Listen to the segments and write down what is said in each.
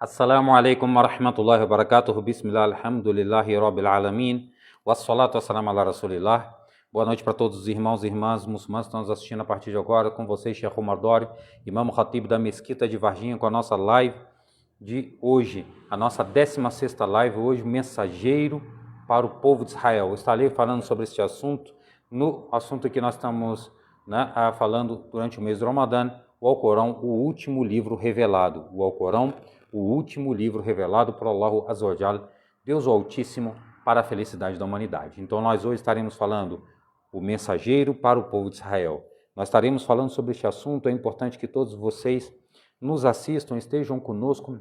Assalamu alaikum wa rahmatullahi wa barakatuh. Bismillah, alhamdulillahi rabbil alamin. Wassalatu wassalamu ala rasulillah. Boa noite para todos os irmãos e irmãs muçulmanos que estão nos assistindo a partir de agora. Com vocês, Sheikh Omar Dori, Imam Khatib da Mesquita de Varginha, com a nossa live de hoje. A nossa 16ª live, hoje, mensageiro para o povo de Israel. Eu estarei falando sobre este assunto, no assunto que nós estamos falando durante o mês do Ramadã, o Alcorão, o último livro revelado. O Alcorão, o último livro revelado por Allah Azza wa Jal, Deus o Altíssimo, para a felicidade da humanidade. Então nós hoje estaremos falando o mensageiro para o povo de Israel. Nós estaremos falando sobre este assunto. É importante que todos vocês nos assistam, estejam conosco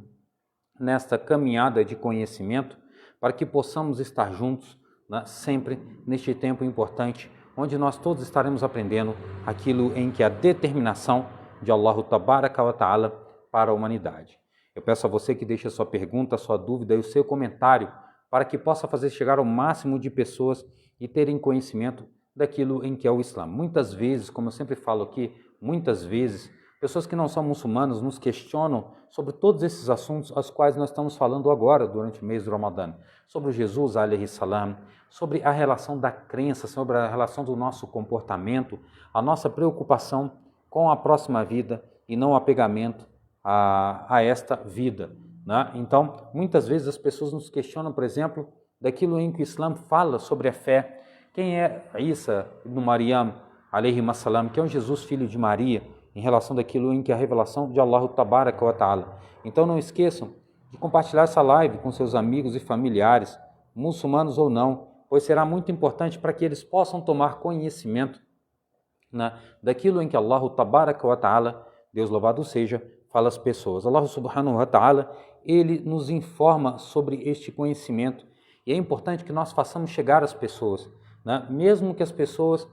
nesta caminhada de conhecimento, para que possamos estar juntos, sempre neste tempo importante, onde nós todos estaremos aprendendo aquilo em que a determinação de Allah Tabaraka wa Ta'ala para a humanidade. Eu peço a você que deixe a sua pergunta, a sua dúvida e o seu comentário, para que possa fazer chegar ao máximo de pessoas e terem conhecimento daquilo em que é o Islã. Muitas vezes, como eu sempre falo aqui, muitas vezes, pessoas que não são muçulmanas nos questionam sobre todos esses assuntos aos quais nós estamos falando agora, durante o mês do Ramadã. Sobre Jesus, alaihi salam, sobre a relação da crença, sobre a relação do nosso comportamento, a nossa preocupação com a próxima vida e não apegamento a esta vida. Então, muitas vezes as pessoas nos questionam, por exemplo, daquilo em que o Islã fala sobre a fé. Quem é Isa ibn Maryam, alaihi salam, que é um Jesus, filho de Maria, em relação daquilo em que é a revelação de Allah Tabaraka wa Ta'ala. Então não esqueçam de compartilhar essa live com seus amigos e familiares, muçulmanos ou não, pois será muito importante para que eles possam tomar conhecimento daquilo em que Allah Tabaraka wa Ta'ala, Deus louvado seja, fala às pessoas. Allah subhanahu wa ta'ala, ele nos informa sobre este conhecimento e é importante que nós façamos chegar às pessoas, mesmo que as pessoas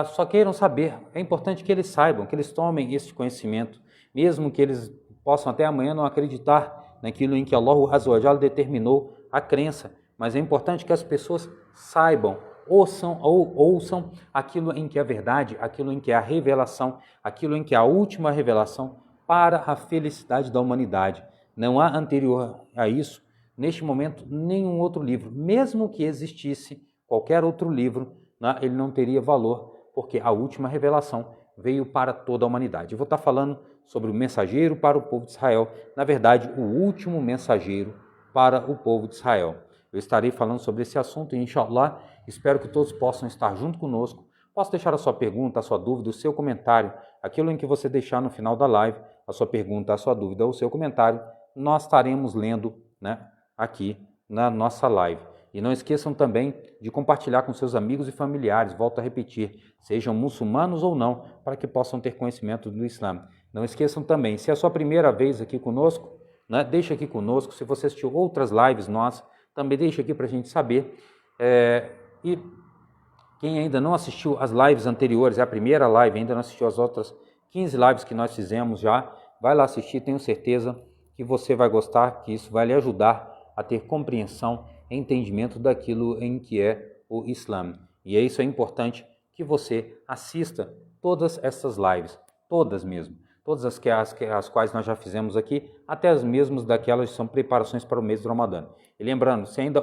só queiram saber, é importante que eles saibam, que eles tomem este conhecimento, mesmo que eles possam até amanhã não acreditar naquilo em que Allah Azza wa Jalla determinou a crença, mas é importante que as pessoas saibam, ouçam aquilo em que é a verdade, aquilo em que é a revelação, aquilo em que é a última revelação para a felicidade da humanidade. Não há anterior a isso, neste momento, nenhum outro livro. Mesmo que existisse qualquer outro livro, ele não teria valor, porque a última revelação veio para toda a humanidade. Eu vou estar falando sobre o mensageiro para o povo de Israel, na verdade, o último mensageiro para o povo de Israel. Eu estarei falando sobre esse assunto e, inshallah, espero que todos possam estar junto conosco. Posso deixar a sua pergunta, a sua dúvida, o seu comentário, aquilo em que você deixar no final da live, a sua pergunta, a sua dúvida, o seu comentário, nós estaremos lendo aqui na nossa live. E não esqueçam também de compartilhar com seus amigos e familiares, volto a repetir, sejam muçulmanos ou não, para que possam ter conhecimento do Islã. Não esqueçam também, se é a sua primeira vez aqui conosco, deixa aqui conosco. Se você assistiu outras lives nossas, também deixa aqui para a gente saber. E quem ainda não assistiu as lives anteriores, é a primeira live, ainda não assistiu as outras 15 lives que nós fizemos já, vai lá assistir, tenho certeza que você vai gostar, que isso vai lhe ajudar a ter compreensão e entendimento daquilo em que é o Islã. E é isso, é importante que você assista todas essas lives, todas mesmo, todas as quais nós já fizemos aqui, até as mesmas daquelas que são preparações para o mês do Ramadã. E lembrando, se ainda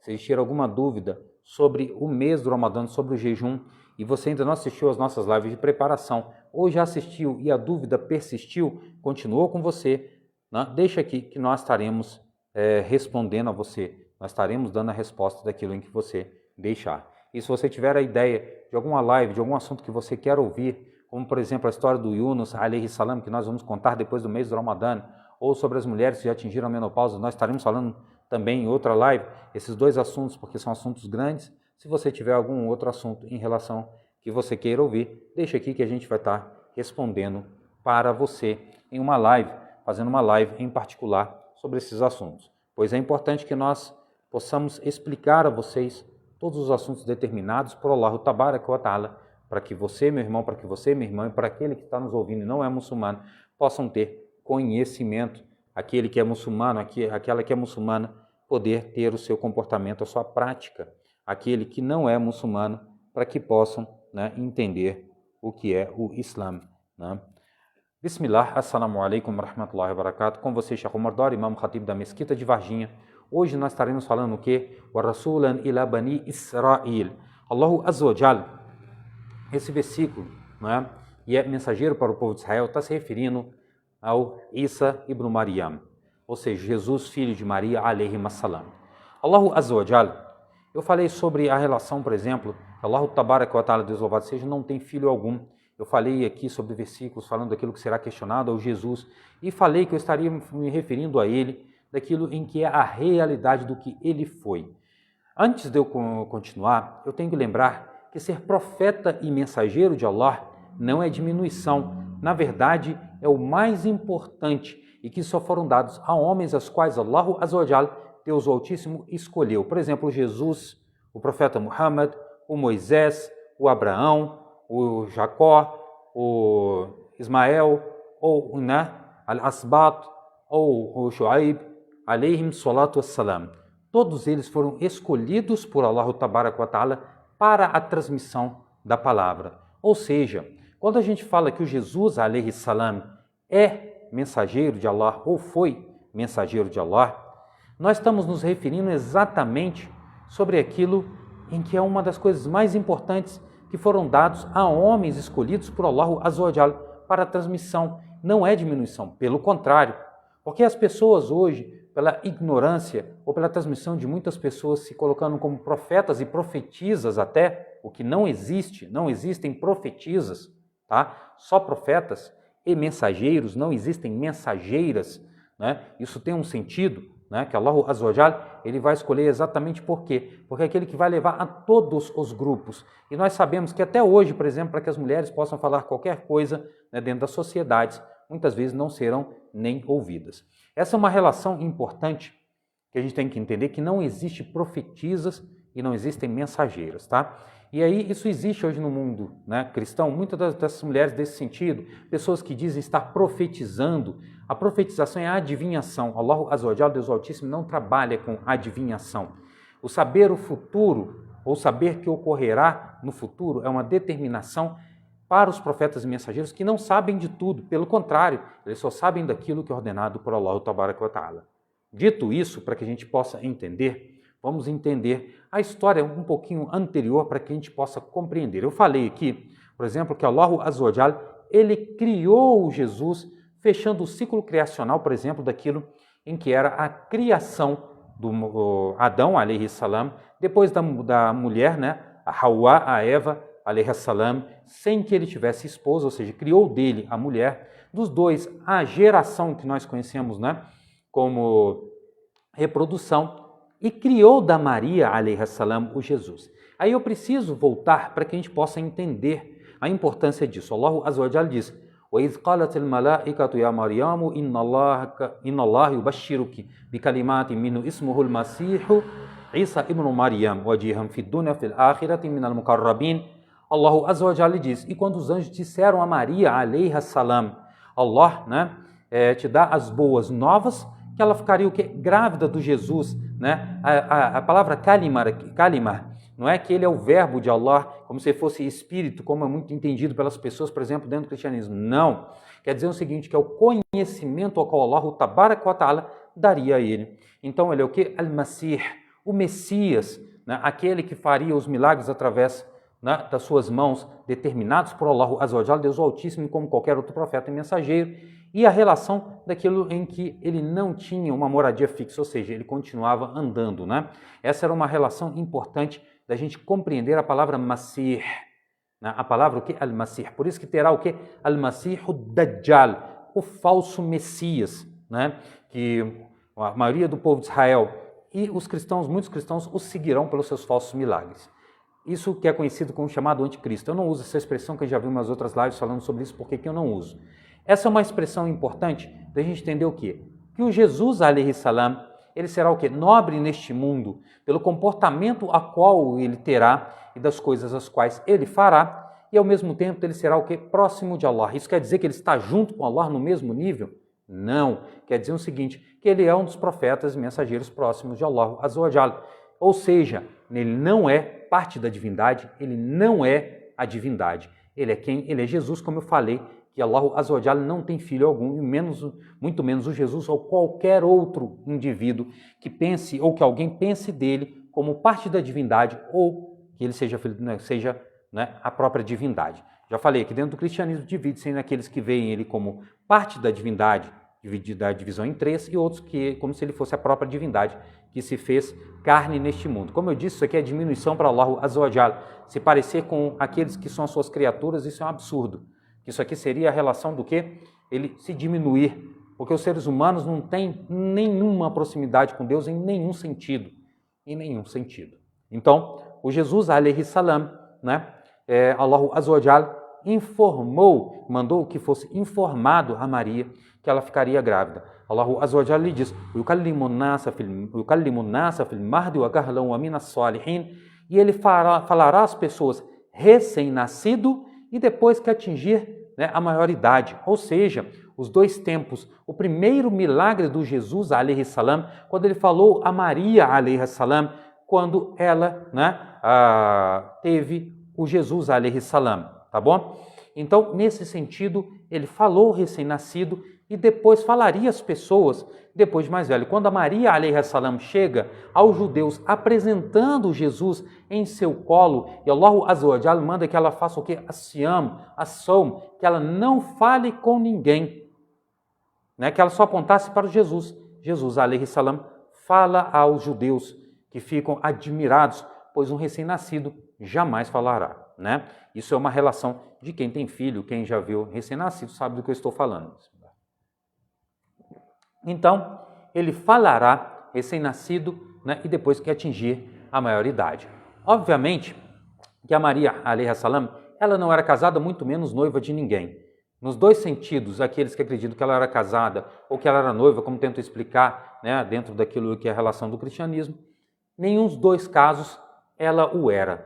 se existir alguma dúvida sobre o mês do Ramadã, sobre o jejum, e você ainda não assistiu às nossas lives de preparação, ou já assistiu e a dúvida persistiu, continuou com você, deixa aqui que nós estaremos respondendo a você, nós estaremos dando a resposta daquilo em que você deixar. E se você tiver a ideia de alguma live, de algum assunto que você quer ouvir, como por exemplo a história do Yunus, alaihi salam, que nós vamos contar depois do mês do Ramadã, ou sobre as mulheres que já atingiram a menopausa, nós estaremos falando também em outra live, esses dois assuntos, porque são assuntos grandes. Se você tiver algum outro assunto em relação que você queira ouvir, deixa aqui que a gente vai estar respondendo para você em uma live, fazendo uma live em particular sobre esses assuntos. Pois é importante que nós possamos explicar a vocês todos os assuntos determinados por Allah Tabaraka wa Ta'ala, para que você, meu irmão, para que você, minha irmã, e para aquele que está nos ouvindo e não é muçulmano, possam ter conhecimento, aquele que é muçulmano, aquela que é muçulmana, poder ter o seu comportamento, a sua prática, aquele que não é muçulmano, para que possam entender o que é o Islã. Bismillah, assalamu alaikum wa rahmatullahi wa barakatuh. Com você, Sheikh Omar Dori, Imam Khatib da Mesquita de Varginha. Hoje nós estaremos falando o quê? Wa rasulan ila bani Israel. Allahu Azza wa Jal. Esse versículo, né, e é mensageiro para o povo de Israel, está se referindo ao Isa ibn Maryam, ou seja, Jesus, filho de Maria, alayhi salam. Allahu Azza wa Jal. Eu falei sobre a relação, por exemplo, Allahu Tabarak wa Ta'ala, Deus louvado seja, não tem filho algum. Eu falei aqui sobre versículos falando daquilo que será questionado ao Jesus e falei que eu estaria me referindo a ele, daquilo em que é a realidade do que ele foi. Antes de eu continuar, eu tenho que lembrar que ser profeta e mensageiro de Allah não é diminuição. Na verdade, é o mais importante e que só foram dados a homens aos quais Allahu Azza wa Jal, Deus Altíssimo, escolheu. Por exemplo, Jesus, o profeta Muhammad, o Moisés, o Abraão, o Jacó, o Ismael, ou o Al-Asbat, ou o Shuaib, alayhim salatu wassalam. Todos eles foram escolhidos por Allah Tabarak wa Ta'ala para a transmissão da palavra. Ou seja, quando a gente fala que o Jesus alayhi salam é mensageiro de Allah ou foi mensageiro de Allah, nós estamos nos referindo exatamente sobre aquilo em que é uma das coisas mais importantes que foram dados a homens escolhidos por Allah Azza wa Jal para a transmissão. Não é diminuição, pelo contrário. Porque as pessoas hoje, pela ignorância ou pela transmissão de muitas pessoas se colocando como profetas e profetisas até, o que não existe, não existem profetisas, tá? Só profetas e mensageiros, não existem mensageiras, né? Isso tem um sentido, né? Que Allah Azza wa Jal, ele vai escolher exatamente por quê? Porque é aquele que vai levar a todos os grupos. E nós sabemos que até hoje, por exemplo, para que as mulheres possam falar qualquer coisa, né, dentro das sociedades, muitas vezes não serão nem ouvidas. Essa é uma relação importante que a gente tem que entender, que não existe profetisas e não existem mensageiras, tá? E aí isso existe hoje no mundo, né, cristão, muitas dessas mulheres desse sentido, pessoas que dizem estar profetizando. A profetização é a adivinhação. Allah Azza wa Jalla, Deus Altíssimo, não trabalha com adivinhação. O saber o futuro, ou saber que ocorrerá no futuro, é uma determinação para os profetas e mensageiros que não sabem de tudo. Pelo contrário, eles só sabem daquilo que é ordenado por Allah Tabarak wa Ta'ala. Dito isso, para que a gente possa entender, vamos entender a história um pouquinho anterior para que a gente possa compreender. Eu falei aqui, por exemplo, que Allah Azza wa Jalla, ele criou Jesus, fechando o ciclo criacional, por exemplo, daquilo em que era a criação do Adão, alayhi salam, depois da mulher, né, a Hawa, a Eva, alayhi salam, sem que ele tivesse esposa, ou seja, criou dele a mulher, dos dois a geração que nós conhecemos, né, como reprodução, e criou da Maria, alayhi salam, o Jesus. Aí eu preciso voltar para que a gente possa entender a importância disso. Allah Azza wa Jalla diz: وَإِذْ قَالَتِ الْمَلَائِكَةُ يَا مَرْيَامُ إِنَّ اللَّهَ يُبَشِّرُكِ بِكَلِمَاتٍ مِّنْهُ اسْمُهُ الْمَسِيحُ عِيسَى ابْنُ مَرْيَمَ وَجِيهًا فِي الدُّنْيَا وَفِي الْآخِرَةِ مِنَ الْمُقَرَّبِينَ. Allah Azza wa Jalla diz: e quando os anjos disseram a Maria, alayha salam, Allah, né, te dá as boas novas, que ela ficaria o quê? Grávida do Jesus, né? A palavra kalima, não é que ele é o verbo de Allah, como se fosse espírito, como é muito entendido pelas pessoas, por exemplo, dentro do cristianismo. Não. Quer dizer o seguinte, que é o conhecimento ao qual Allah Tabarak wa Ta'ala daria a ele. Então ele é o quê? Al-Masih, o Messias, né? Aquele que faria os milagres através, né, das suas mãos, determinados por Allah Azza wa Jalla, Deus Altíssimo, como qualquer outro profeta e mensageiro, e a relação daquilo em que ele não tinha uma moradia fixa, ou seja, ele continuava andando, né? Essa era uma relação importante da gente compreender a palavra Masih, né? A palavra o que? Al-Masih. Por isso que terá o que? Al-Masih Dajjal, o falso Messias, né? Que a maioria do povo de Israel e os cristãos, muitos cristãos, os seguirão pelos seus falsos milagres. Isso que é conhecido como chamado anticristo. Eu não uso essa expressão, que eu já vi umas outras lives falando sobre isso, por que eu não uso? Essa é uma expressão importante da gente entender o quê? Que o Jesus, alayhi salam, ele será o quê? Nobre neste mundo, pelo comportamento a qual ele terá e das coisas as quais ele fará, e ao mesmo tempo ele será o quê? Próximo de Allah. Isso quer dizer que ele está junto com Allah no mesmo nível? Não. Quer dizer o seguinte, que ele é um dos profetas e mensageiros próximos de Allah Azza wa Jalla. Ou seja, ele não é parte da divindade, ele não é a divindade. Ele é quem? Ele é Jesus, como eu falei, que Allah Azza wa Jalla não tem filho algum, e muito menos o Jesus ou qualquer outro indivíduo que pense ou que alguém pense dele como parte da divindade ou que ele seja a própria divindade. Já falei que dentro do cristianismo divide-se naqueles que veem ele como parte da divindade, dividida a divisão em três, e outros que como se ele fosse a própria divindade que se fez carne neste mundo. Como eu disse, isso aqui é diminuição para Allah Azza wa Jalla. Se parecer com aqueles que são as suas criaturas, isso é um absurdo. Isso aqui seria a relação do quê? Ele se diminuir, porque os seres humanos não têm nenhuma proximidade com Deus em nenhum sentido. Em nenhum sentido. Então, o Jesus, alaihi salam, Allah Azza wa Jalla mandou que fosse informado a Maria que ela ficaria grávida. Allah Azza wa Jalla lhe diz: "Yukallimu an-nasa fil mahdi wa kahlan wa min as-salihin", e ele falará às pessoas recém-nascido e depois que atingir a maioridade. Ou seja, os dois tempos. O primeiro milagre do Jesus, alaihi salam, quando ele falou a Maria, alaihi salam, quando ela teve o Jesus, alaihi salam, tá bom? Então, nesse sentido, ele falou recém-nascido e depois falaria às pessoas, depois de mais velho. Quando a Maria, alaihi salam, chega aos judeus apresentando Jesus em seu colo, e Allah Azza wa Jalla manda que ela faça o quê? As-sawm, que ela não fale com ninguém, que ela só apontasse para o Jesus. Jesus, alaihi salam, fala aos judeus que ficam admirados, pois um recém-nascido jamais falará, Isso é uma relação de quem tem filho, quem já viu recém-nascido sabe do que eu estou falando. Então, ele falará recém-nascido, e depois que atingir a maioridade. Obviamente que a Maria, alaihi salam, ela não era casada, muito menos noiva de ninguém. Nos dois sentidos, aqueles que acreditam que ela era casada ou que ela era noiva, como tento explicar, dentro daquilo que é a relação do cristianismo, nenhum dos dois casos ela o era.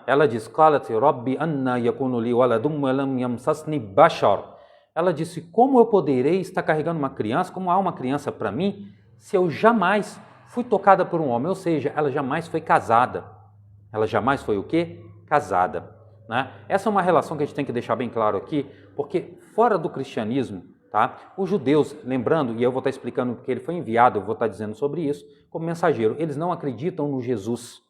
Ela diz: "Qalat Rabbi anna yakunu li waladun wa lam yamsasni bashar". Ela disse: como eu poderei estar carregando uma criança, como há uma criança para mim, se eu jamais fui tocada por um homem? Ou seja, ela jamais foi casada. Ela jamais foi o quê? Casada. Essa é uma relação que a gente tem que deixar bem claro aqui, porque fora do cristianismo, os judeus, lembrando, e eu vou estar explicando porque ele foi enviado, eu vou estar dizendo sobre isso, como mensageiro, eles não acreditam no Jesus.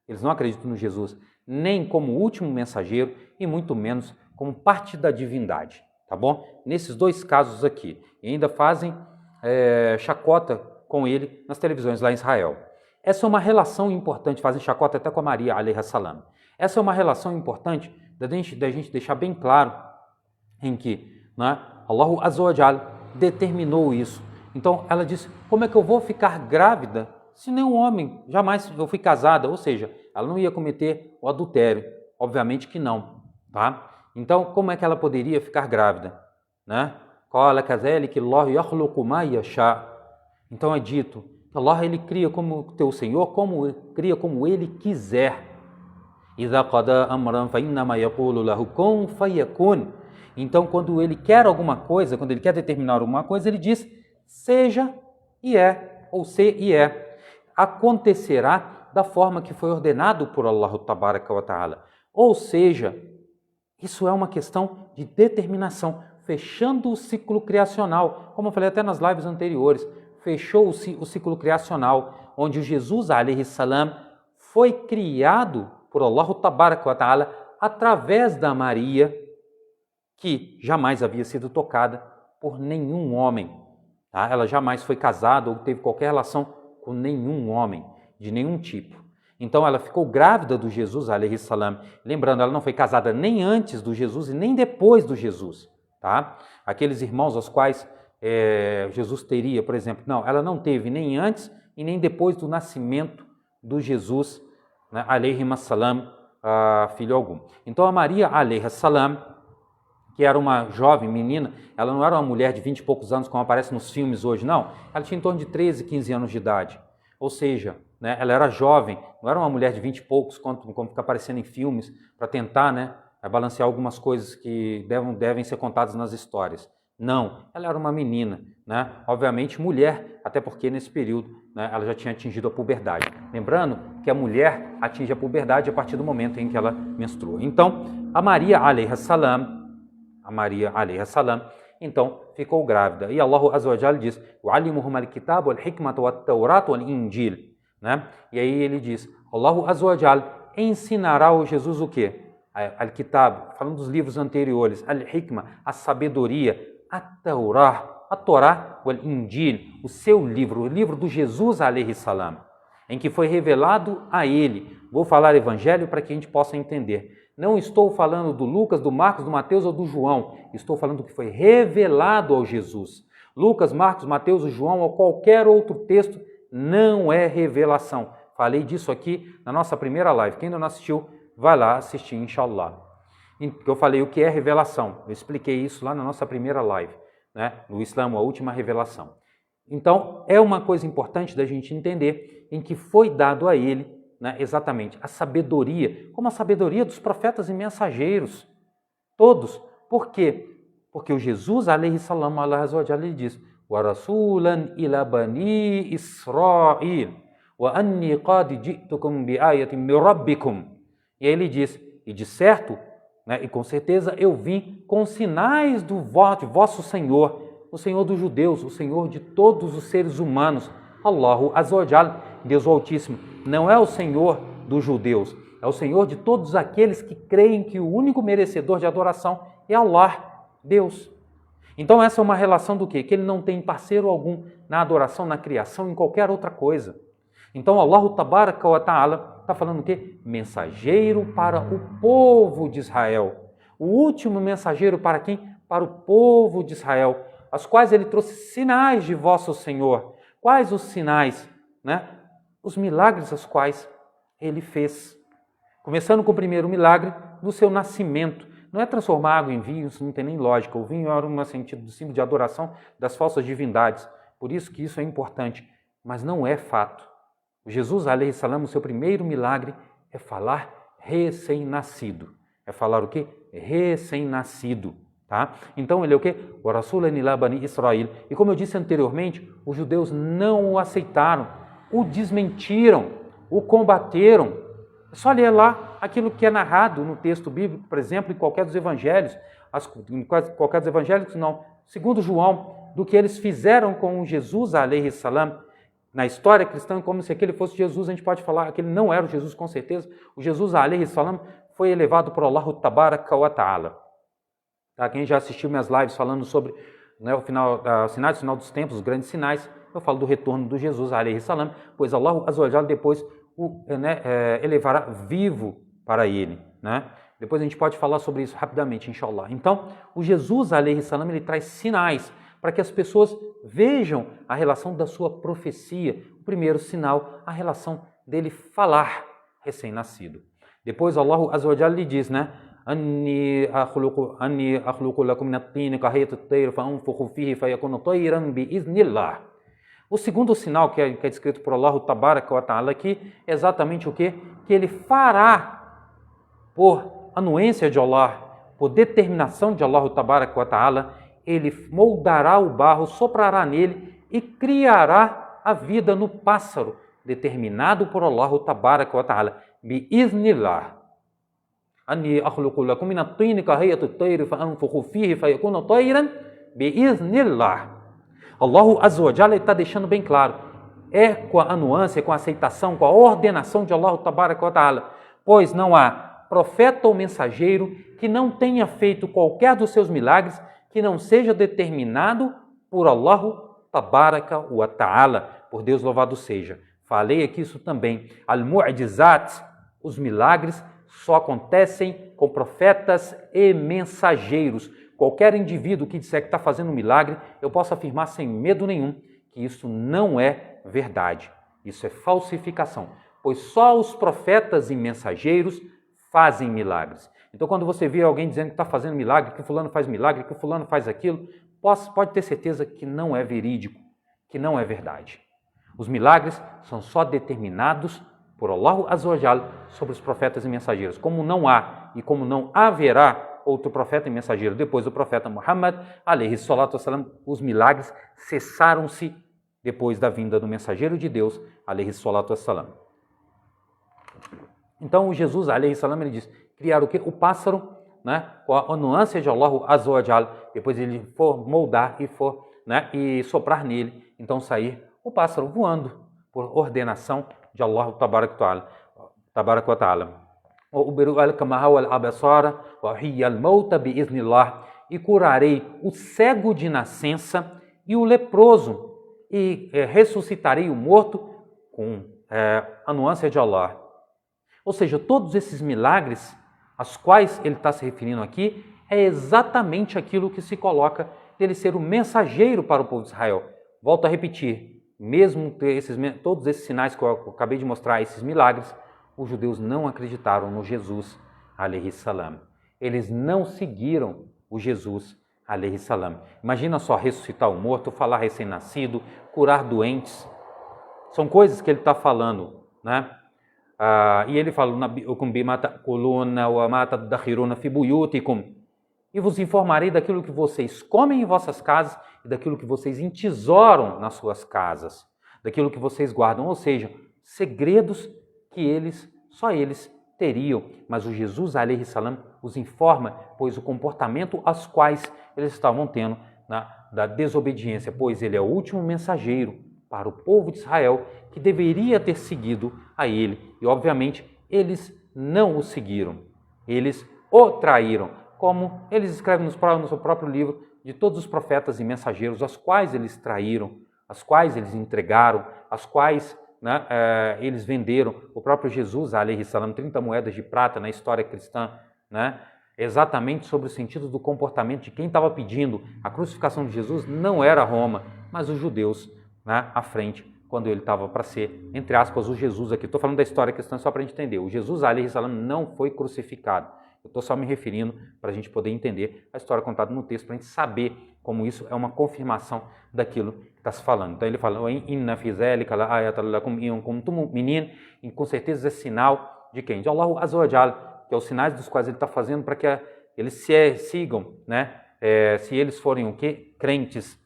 Eles não acreditam no Jesus, nem como último mensageiro e muito menos como parte da divindade. Tá bom? Nesses dois casos aqui. E ainda fazem chacota com ele nas televisões lá em Israel. Essa é uma relação importante, fazem chacota até com a Maria, alaihi salam. Essa é uma relação importante da gente deixar bem claro em que Allah Azza wa Jalla determinou isso. Então ela disse: como é que eu vou ficar grávida se nenhum homem, jamais eu fui casada? Ou seja, ela não ia cometer o adultério. Obviamente que não, tá? Então, como é que ela poderia ficar grávida? Então é dito que Allah ele cria como teu Senhor, cria como ele quiser. Então, quando ele quer alguma coisa, quando ele quer determinar alguma coisa, ele diz: seja e é, ou ser e é. Acontecerá da forma que foi ordenado por Allah Tabaraka wa Ta'ala. Ou seja, isso é uma questão de determinação, fechando o ciclo criacional, como eu falei até nas lives anteriores, fechou o ciclo criacional, onde o Jesus, alaihi salam, foi criado por Allah Tabaraka wa Ta'ala através da Maria, que jamais havia sido tocada por nenhum homem. Ela jamais foi casada ou teve qualquer relação com nenhum homem, de nenhum tipo. Então ela ficou grávida do Jesus, alaihi salam. Lembrando, ela não foi casada nem antes do Jesus e nem depois do Jesus. Aqueles irmãos aos quais Jesus teria, por exemplo, ela não teve nem antes e nem depois do nascimento do Jesus, alaihi salam, filho algum. Então a Maria, alaihi salam, que era uma jovem menina, ela não era uma mulher de 20 e poucos anos, como aparece nos filmes hoje, não. Ela tinha em torno de 13, 15 anos de idade. Ou seja, ela era jovem, não era uma mulher de 20 e poucos, como fica aparecendo em filmes, para tentar balancear algumas coisas que devem ser contadas nas histórias. Não, ela era uma menina, obviamente mulher, até porque nesse período ela já tinha atingido a puberdade. Lembrando que a mulher atinge a puberdade a partir do momento em que ela menstrua. Então, a Maria, alaihi salam, a Maria alayhi salam, então ficou grávida. E Allah Azza wa Jalla diz, وَعَلِّمُهُمَ الْكِتَابَ وَالْحِكْمَةَ وَالتَّوْرَاةَ وَالْإِنْجِيلَ, né? E aí ele diz, Allah Azza wa Jalla ensinará ao Jesus o quê? Al-Kitab, falando dos livros anteriores, Al-Hikmah, a sabedoria, a Torá, o Al-Injil, o seu livro, o livro do Jesus alayhi salam, em que foi revelado a ele. Vou falar evangelho para que a gente possa entender. Não estou falando do Lucas, do Marcos, do Mateus ou do João. Estou falando do que foi revelado ao Jesus. Lucas, Marcos, Mateus, o João ou qualquer outro texto não é revelação. Falei disso aqui na nossa primeira live. Quem ainda não assistiu, vai lá assistir, inshallah. Eu falei o que é revelação. Eu expliquei isso lá na nossa primeira live, né? No Islã, a última revelação. Então, é uma coisa importante da gente entender em que foi dado a ele, né, exatamente a sabedoria, como a sabedoria dos profetas e mensageiros. Todos. Por quê? Porque o Jesus, alayhi salam, Allah Azza wa Jalla, ele diz, وَرَسُولًا إِلَى بَنِي إِسْرَائِيلَ وَأَنِّي قَدْ جِئْتُكُمْ بِآيَةٍ مِّن رَبِّكُمْ. E aí ele diz, e de certo, né, e com certeza eu vim com sinais de vosso Senhor, o Senhor dos judeus, o Senhor de todos os seres humanos. Allahu Azza wa Jalla, Deus o Altíssimo, não é o Senhor dos judeus, é o Senhor de todos aqueles que creem que o único merecedor de adoração é Allah, Deus. Então essa é uma relação do quê? Que ele não tem parceiro algum na adoração, na criação, em qualquer outra coisa. Então Allah Tabaraka wa Ta'ala está falando o quê? Mensageiro para o povo de Israel. O último mensageiro para quem? Para o povo de Israel, aos quais ele trouxe sinais de vosso Senhor. Quais os sinais? Né? Os milagres aos quais ele fez. Começando com o primeiro milagre do seu nascimento. Não é transformar água em vinho, isso não tem nem lógica. O vinho era um sentido do símbolo de adoração das falsas divindades. Por isso que isso é importante, mas não é fato. O Jesus, alayhi salam, o seu primeiro milagre é falar recém-nascido. É falar o quê? Recém-nascido. Tá? Então ele é o quê? O Rasulan ila bani Israel. E como eu disse anteriormente, os judeus não o aceitaram, o desmentiram, o combateram. É só ler lá aquilo que é narrado no texto bíblico, por exemplo, em qualquer dos evangelhos, qualquer dos evangelhos não, segundo João, do que eles fizeram com Jesus, alayhi salam. Na história cristã, como se aquele fosse Jesus, a gente pode falar que ele não era o Jesus com certeza. O Jesus, alayhi salam, foi elevado por Allah Tabaraka wa Ta'ala. Tá? Quem já assistiu minhas lives falando sobre, né, os sinais do final dos tempos, os grandes sinais, eu falo do retorno do Jesus, alayhi salam, pois Allah Azza wa Jalla depois o elevará vivo para ele. Né? Depois a gente pode falar sobre isso rapidamente, inshallah. Então, o Jesus, alayhi salam, ele traz sinais para que as pessoas vejam a relação da sua profecia. O primeiro sinal, a relação dele falar recém-nascido. Depois Allah Azza wa Jalla lhe diz, né? أني أخلق لكم من الطين كهيئة الطير فأنفخ فيه فيكون طيرا بإذن الله. O segundo sinal que é descrito por Allah Tabaraka wa Ta'ala aqui é exatamente o quê? Que ele fará, por anuência de Allah, por determinação de Allah Tabaraka wa Ta'ala, ele moldará o barro, soprará nele e criará a vida no pássaro, determinado por Allah Tabaraka wa Ta'ala. Bi-iznillah. أني أخلق لكم من الطين كهيئة الطير فأنفخ فيه فيكون طيرا بإذن الله. Allah Azza wa Jalla está deixando bem claro, é com a anuância, com a aceitação, com a ordenação de Allah Tabaraka wa Ta'ala, pois não há profeta ou mensageiro que não tenha feito qualquer dos seus milagres que não seja determinado por Allah Tabaraka wa Ta'ala, por Deus louvado seja. Falei aqui isso também, al-mu'jizat, os milagres só acontecem com profetas e mensageiros. Qualquer indivíduo que disser que está fazendo um milagre, eu posso afirmar sem medo nenhum que isso não é verdade. Isso é falsificação, pois só os profetas e mensageiros fazem milagres. Então, quando você vê alguém dizendo que está fazendo milagre, que fulano faz milagre, que fulano faz aquilo, pode ter certeza que não é verídico, que não é verdade. Os milagres são só determinados por Allah Azza wa Jalla sobre os profetas e mensageiros. Como não há e como não haverá outro profeta e mensageiro depois do profeta Muhammad, alayhi salatu wassalam, os milagres cessaram-se depois da vinda do mensageiro de Deus, alayhi salatu wassalam. Então, o Jesus, alayhi salam, ele diz, criar o quê? O pássaro né, com a nuance de Allah Azza wa Jal, depois ele for moldar e for, né, e soprar nele, então sair o pássaro voando por ordenação de Allah Tabarak wa Ta'ala. E curarei o cego de nascença e o leproso, e ressuscitarei o morto com a nuance de Allah. Ou seja, todos esses milagres aos quais ele está se referindo aqui é exatamente aquilo que se coloca dele ser o mensageiro para o povo de Israel. Volto a repetir, mesmo todos esses sinais que eu acabei de mostrar, esses milagres, os judeus não acreditaram no Jesus, alaihi salam. Eles não seguiram o Jesus, alaihi salam. Imagina só ressuscitar o morto, falar recém-nascido, curar doentes. São coisas que ele está falando, né? E ele fala, e vos informarei daquilo que vocês comem em vossas casas e daquilo que vocês entesouram nas suas casas, daquilo que vocês guardam, ou seja, segredos que só eles teriam, mas o Jesus, alaihi salam, os informa, pois o comportamento aos quais eles estavam tendo da desobediência, pois ele é o último mensageiro para o povo de Israel que deveria ter seguido a ele. E, obviamente, eles não o seguiram. Eles o traíram, como eles escrevem no seu próprio livro, de todos os profetas e mensageiros, aos quais eles traíram, aos quais eles entregaram, aos quais eles venderam. O próprio Jesus, alaihi salam, 30 moedas de prata na história cristã, exatamente sobre o sentido do comportamento de quem estava pedindo a crucificação de Jesus, não era Roma, mas os judeus, à frente, quando ele estava para ser, entre aspas, o Jesus aqui. Estou falando da história cristã só para a gente entender. O Jesus, alaihi salam, não foi crucificado. Eu estou só me referindo para a gente poder entender a história contada no texto, para a gente saber como isso é uma confirmação daquilo que está se falando. Então ele fala, inna fi zalika la ayatan lakum in kuntum mu'minin, e com certeza é sinal de quem? De Allah Azza wa Jal, que é os sinais dos quais ele está fazendo para que eles se sigam, se eles forem o quê? Crentes,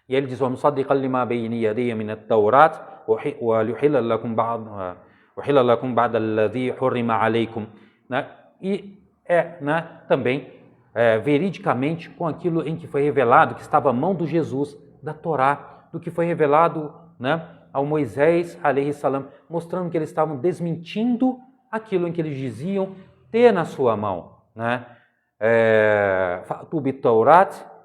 E ele diz, وَمُصَدِّقًا لِمَا بَيْنَ يَدَيَّ مِنَ التَّوْرَاةِ وَلِيُحِلَّ لَكُمْ بَعْدَ الَّذِي حُرِّمَ عَلَيْكُمْ. E também veridicamente com aquilo em que foi revelado, que estava à mão do Jesus, da Torá, do que foi revelado ao Moisés, alaihi salam, mostrando que eles estavam desmentindo aquilo em que eles diziam ter na sua mão. فَأْتُوا بِالتَّوْرَاةِ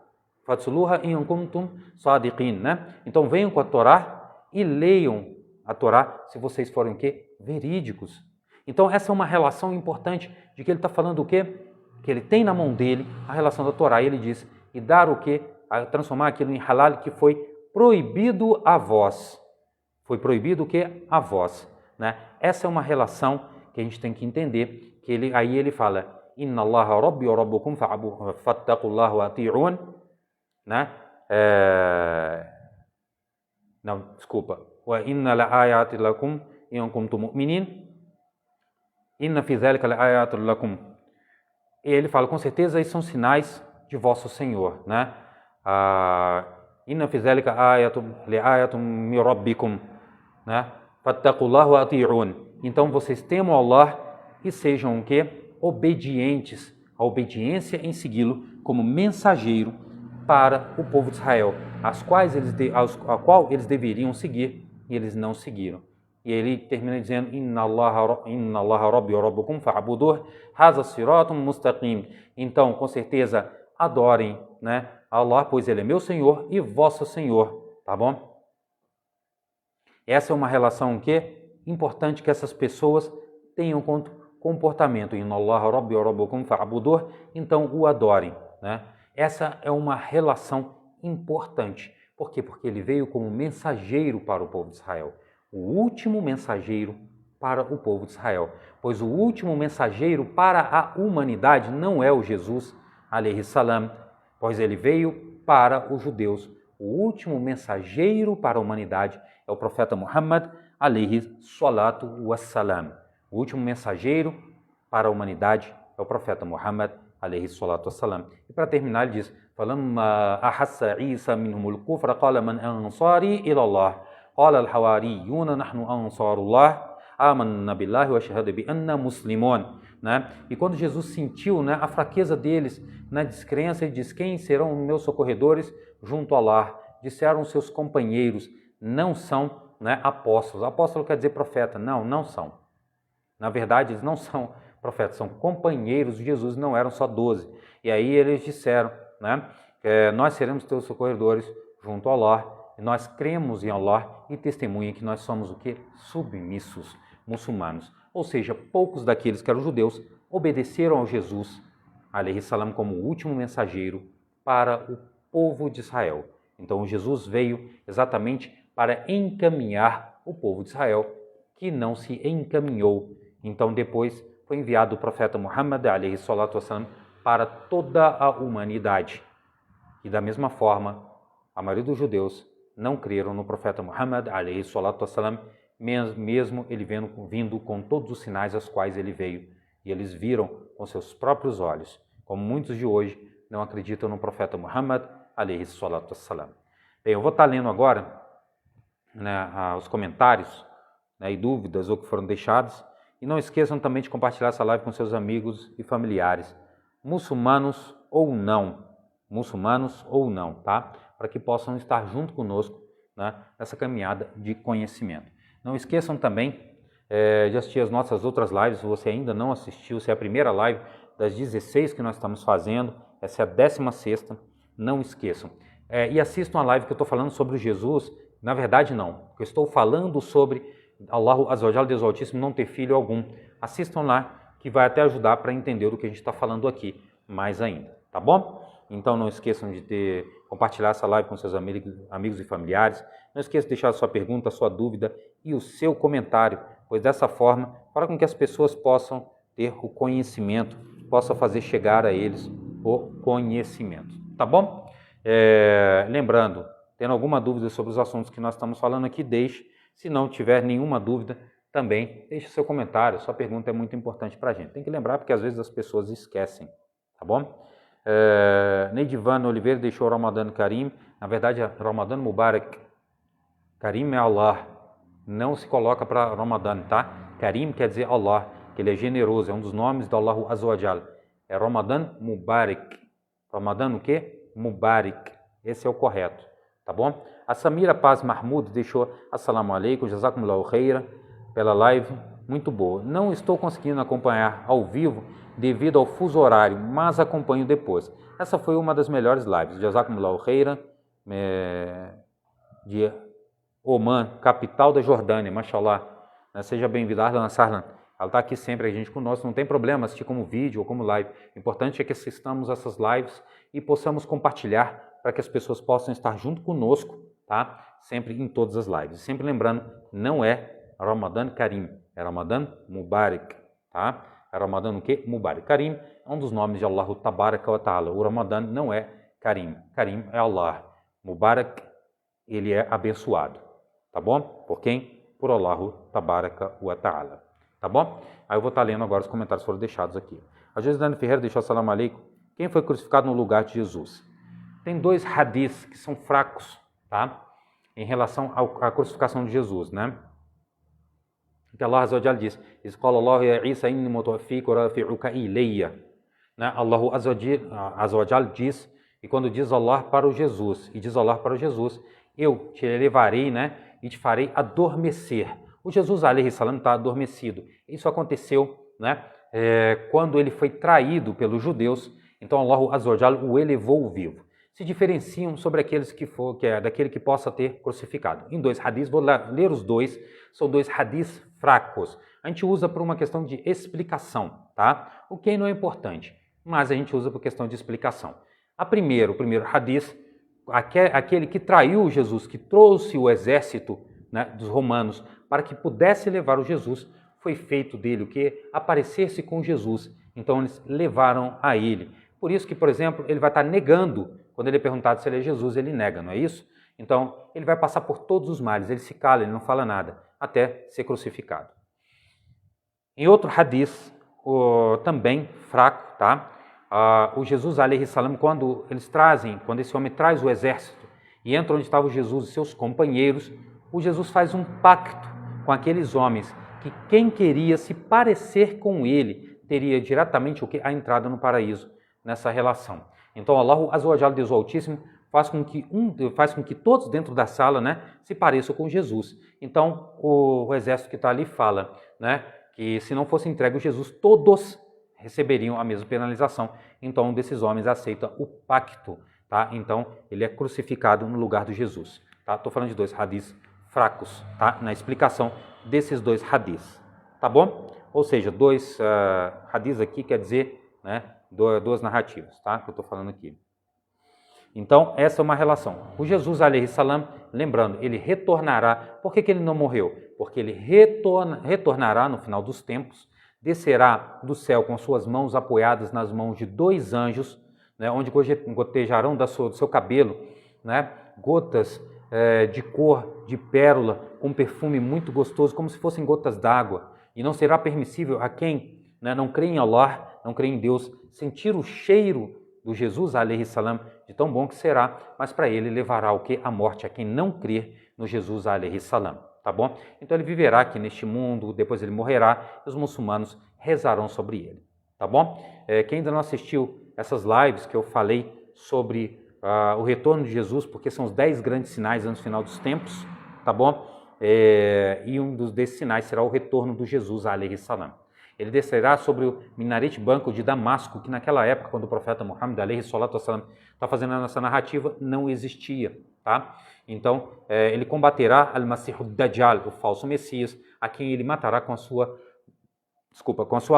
فَاتْلُوهَا إِن كُنتُمْ صَادِقِينَ. Então venham com a Torá e leiam a Torá se vocês forem o quê? Verídicos. Então essa é uma relação importante de que ele está falando o quê? Que ele tem na mão dele a relação da Torá. E ele diz, e dar o quê? A transformar aquilo em halal que foi proibido a vós. Foi proibido o quê? A vós. Essa é uma relação que a gente tem que entender, que aí ele fala, Inna Allaha Rabbi wa Rabbukum fattaqullaha wa ati'un. Não, desculpa. Wa inna la ayati lakum in kuntum mu'minin. Inna fi dhalika la ayati lakum. E ele fala, com certeza, esses são sinais de vosso Senhor. Inna fi dhalika ayatun min rabbikum. Fattaqullaha wa ati'un. Então vocês temam Allah e sejam o quê? Obedientes. A obediência em segui-lo como mensageiro para o povo de Israel, a qual eles deveriam seguir, e eles não seguiram. E ele termina dizendo, Inna Allaha Rabbi wa Rabbukum fa'buduh, haza siratum mustaqim. Então, com certeza, adorem Allah, pois ele é meu Senhor e vosso Senhor, tá bom? Essa é uma relação importante que essas pessoas tenham comportamento. Inna Allaha Rabbi wa Rabbukum fa'buduh, então o adorem, Essa é uma relação importante. Por quê? Porque ele veio como mensageiro para o povo de Israel. O último mensageiro para o povo de Israel. Pois o último mensageiro para a humanidade não é o Jesus, alaihi salam, pois ele veio para os judeus. O último mensageiro para a humanidade é o profeta Muhammad, alaihi salatu wassalam. O último mensageiro para a humanidade é o profeta Muhammad, alaihi salatu wassalam. E para terminar ele diz, فَلَمَّا أَحَسَّ عِيسَى مِنْهُمُ الْكُفْرَ قَالَ مَنْ أَنصَارِي إِلَى اللَّهِ قَالَ الْحَوَارِيُّونَ نَحْنُ أَنصَارُ اللَّهِ آمَنَّا بِاللَّهِ وَشَهَدَ بِأَنَّا مُسْلِمُونَ. né? E quando Jesus sentiu, né, a fraqueza deles na descrença, ele diz: quem serão meus socorredores junto a Allah? Disseram seus companheiros: não são, né, apóstolos. Apóstolo quer dizer profeta. Não, não são. Na verdade, eles não são profetas, são companheiros de Jesus, não eram só 12. E aí eles disseram, né, nós seremos teus socorredores junto a Allah, e nós cremos em Allah e testemunha que nós somos o quê? Submissos muçulmanos. Ou seja, poucos daqueles que eram judeus obedeceram ao Jesus, alaihi salam, como o último mensageiro para o povo de Israel. Então Jesus veio exatamente para encaminhar o povo de Israel, que não se encaminhou. Então depois foi enviado o profeta Muhammad, alaihi salatu wassalam, para toda a humanidade. E da mesma forma, a maioria dos judeus não creram no profeta Muhammad, alaihi salatu wassalam, mesmo ele vindo com todos os sinais aos quais ele veio. E eles viram com seus próprios olhos, como muitos de hoje não acreditam no profeta Muhammad, alaihi salatu wassalam. Bem, eu vou estar lendo agora, né, os comentários, né, e dúvidas ou que foram deixados. E não esqueçam também de compartilhar essa live com seus amigos e familiares, muçulmanos ou não, tá? Para que possam estar junto conosco, né, nessa caminhada de conhecimento. Não esqueçam também de assistir as nossas outras lives. Se você ainda não assistiu, se é a primeira live das 16 que nós estamos fazendo, essa é a 16ª, não esqueçam. E assistam a live que eu estou falando sobre Jesus. Na verdade não, eu estou falando sobre Allah Azza wa Jalla, Deus Altíssimo, não ter filho algum. Assistam lá, que vai até ajudar para entender o que a gente está falando aqui mais ainda, tá bom? Então não esqueçam de compartilhar essa live com seus amigos e familiares. Não esqueçam de deixar a sua pergunta, a sua dúvida e o seu comentário, pois dessa forma, para com que as pessoas possam ter o conhecimento, possa fazer chegar a eles o conhecimento, tá bom? Lembrando, tendo alguma dúvida sobre os assuntos que nós estamos falando aqui, deixe. Se não tiver nenhuma dúvida, também deixe seu comentário, sua pergunta é muito importante para a gente. Tem que lembrar porque às vezes as pessoas esquecem, tá bom? Neidivana Oliveira deixou o Ramadan Karim. Na verdade, Ramadan Mubarak. Karim é Allah. Não se coloca para Ramadan, tá? Karim quer dizer Allah, que ele é generoso, é um dos nomes do Allah Azza wa Jalla. É Ramadan Mubarak. Ramadan o quê? Mubarak. Esse é o correto, tá bom? A Samira Paz Mahmoud deixou Assalamu alaikum, jazakumullahu khaira, pela live, muito boa. Não estou conseguindo acompanhar ao vivo devido ao fuso horário, mas acompanho depois. Essa foi uma das melhores lives, jazakumullahu khaira, de Oman, capital da Jordânia, mashallah. Seja bem-vinda, Dona Sarlan. Ela está aqui sempre, a gente conosco, não tem problema assistir como vídeo ou como live. O importante é que assistamos essas lives e possamos compartilhar para que as pessoas possam estar junto conosco, tá? Sempre em todas as lives. Sempre lembrando, não é Ramadan Karim, é Ramadan Mubarak, tá? É Ramadan o quê? Mubarak. Karim é um dos nomes de Allah Tabaraka wa Ta'ala. O Ramadan não é Karim. Karim é Allah. Mubarak, ele é abençoado, tá bom? Por quem? Por Allah Tabaraka wa Ta'ala, tá bom? Aí eu vou estar lendo agora os comentários que foram deixados aqui. A José Ferreira deixou Assalamu alaikum. Quem foi crucificado no lugar de Jesus? Tem 2 hadiths que são fracos, tá? Em relação à crucificação de Jesus, né? Que Allah Azza wa Jalla diz: "Isqalallahu ya Isa inni mutawaffiqa wa rafi'uka ilayya." Né? Allah Azza wa Jalla diz, e quando diz Allah para o Jesus, e diz Allah para o Jesus, eu te levarei, né, e te farei adormecer. O Jesus, alaihi salam, está adormecido. Isso aconteceu, né, quando ele foi traído pelos judeus. Então Allah Azza wa Jalla o elevou vivo. Se diferenciam sobre aqueles daquele que possa ter crucificado. Em 2 hadiths, vou ler os 2, são 2 hadiths fracos. A gente usa por uma questão de explicação, tá? O que não é importante, mas a gente usa por questão de explicação. O primeiro hadith, aquele que traiu Jesus, que trouxe o exército, né, dos romanos para que pudesse levar o Jesus, foi feito dele o quê? Aparecer-se com Jesus. Então eles levaram a ele. Por isso que, por exemplo, ele vai estar negando. Quando ele é perguntado se ele é Jesus, ele nega, não é isso? Então, ele vai passar por todos os males, ele se cala, ele não fala nada, até ser crucificado. Em outro hadith, também fraco, tá? O Jesus, alaihi salam, quando esse homem traz o exército e entra onde estava o Jesus e seus companheiros, o Jesus faz um pacto com aqueles homens que quem queria se parecer com ele teria diretamente o que? A entrada no paraíso nessa relação. Então, Allah Azza wa Jalla, Deus Altíssimo, faz com que todos dentro da sala, né, se pareçam com Jesus. Então, o exército que está ali fala, né, que se não fosse entregue o Jesus, todos receberiam a mesma penalização. Então, um desses homens aceita o pacto, tá? Então, ele é crucificado no lugar de Jesus. Tá? Estou falando de 2 hadiths fracos, tá? Na explicação desses 2 hadiths, tá bom? Ou seja, 2 hadiths aqui quer dizer, né, 2 narrativas, tá? Que eu estou falando aqui. Então, essa é uma relação. O Jesus, alaihi salam, lembrando, ele retornará. Por que ele não morreu? Porque ele retornará no final dos tempos, descerá do céu com suas mãos apoiadas nas mãos de 2 anjos, né, onde gotejarão do seu cabelo, né, gotas de cor de pérola, com um perfume muito gostoso, como se fossem gotas d'água. E não será permissível a quem, né, não crê em Allah, não crê em Deus, sentir o cheiro do Jesus, alaihi salam, de tão bom que será, mas para ele levará o que? A morte a quem não crer no Jesus, alaihi salam, tá bom? Então ele viverá aqui neste mundo, depois ele morrerá, e os muçulmanos rezarão sobre ele, tá bom? Quem ainda não assistiu essas lives que eu falei sobre o retorno de Jesus, porque são os 10 grandes sinais antes do final dos tempos, tá bom? E um desses sinais será o retorno do Jesus, alaihi salam. Ele descerá sobre o minarete branco de Damasco, que naquela época, quando o profeta Muhammad, alaihi salatu wassalam, está fazendo essa narrativa, não existia, tá? Então, ele combaterá al-Masih ad-Dajjal, o falso Messias, a quem ele matará com a sua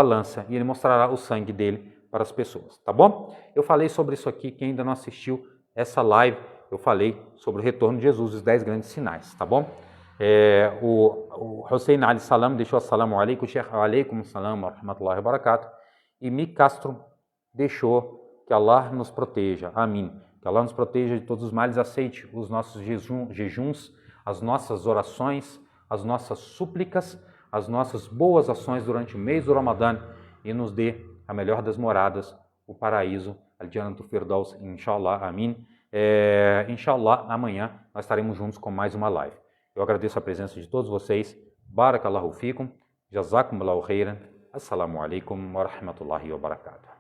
lança, e ele mostrará o sangue dele para as pessoas, tá bom? Eu falei sobre isso aqui, quem ainda não assistiu essa live, eu falei sobre o retorno de Jesus, os 10 grandes sinais, tá bom? O Hussein Ali Salam deixou assalamu alaikum, Sheikh alaikum salam wa rahmatullahi wa barakatuh, e Mi Castro deixou que Allah nos proteja, amém, que Allah nos proteja de todos os males, aceite os nossos jejuns, as nossas orações, as nossas súplicas, as nossas boas ações durante o mês do Ramadã e nos dê a melhor das moradas, o paraíso, Al-Jannatu Firdaus, inshallah, amém. Inshallah, amanhã nós estaremos juntos com mais uma live. Eu agradeço a presença de todos vocês. Barakallahu fikum. Jazakumullahu khairan. Assalamu alaikum wa rahmatullahi wa barakatuh.